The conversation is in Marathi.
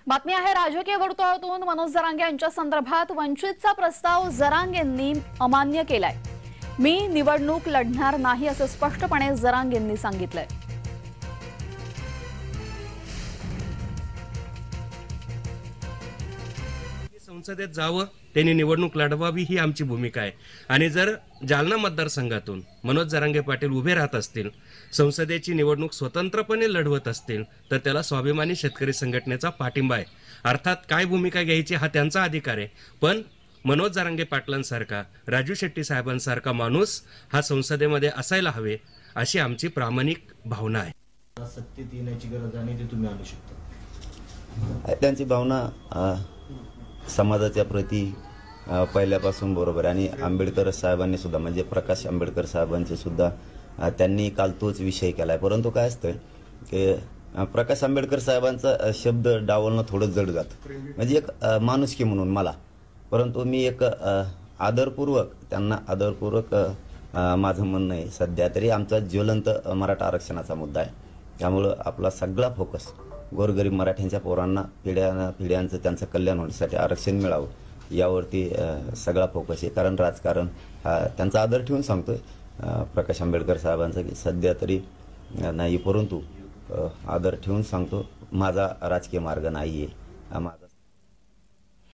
बातमी आहे राजकीय वर्तुळातून मनोज जरांगे यांच्या संदर्भात वंचितचा प्रस्ताव जरांगेंनी अमान्य केलाय। मी निवडणूक लढणार नाही असं स्पष्टपणे जरांगेंनी सांगितलंय। संसदेत जावं, त्यांनी निवडणूक लढवावी ही आमची भूमिका आहे। आणि जर जालना मतदारसंघातून मनोज जरांगे पाटील उभे राहत असतील, संसदेची निवडणूक स्वतंत्रपणे लढवत असतील, तर त्याला स्वाभिमानी शेतकरी संघटनेचा पाठिंबा आहे। अर्थात काय भूमिका घ्यायची हा त्यांचा अधिकार आहे, पण मनोज जरांगे पाटलांसारखा, राजू शेट्टी साहेबांसारखा माणूस हा संसदेमध्ये असायला हवे अशी आमची प्रामाणिक भावना आहे। सत्तेत येण्याची गरज आणि ते तुम्ही आणू शकता, त्यांची भावना समाजाच्या प्रती पहिल्यापासून बरोबर। आणि आंबेडकर साहेबांनी सुद्धा, म्हणजे प्रकाश आंबेडकर साहेबांचे सुद्धा त्यांनी काल तोच विषय केलाय। परंतु काय असतं की प्रकाश आंबेडकर साहेबांचा शब्द डावलणं थोडं जड जातं, म्हणजे एक माणुसकी म्हणून मला। परंतु मी एक आदरपूर्वक त्यांना आदरपूर्वक माझं म्हणणं आहे, सध्या तरी आमचा ज्वलंत मराठा आरक्षणाचा मुद्दा आहे। त्यामुळं आपला सगळा फोकस गोरगरीब मराठ्यांच्या पोरांना पिढ्यांचं त्यांचं कल्याण होण्यासाठी आरक्षण मिळावं यावरती सगळा फोकस आहे। कारण राजकारण त्यांचा आदर ठेवून सांगतोय प्रकाश आंबेडकर साहेबांचा की सध्या तरी नाही, परंतु आदर ठेवून सांगतो माझा राजकीय मार्ग नाही आहे।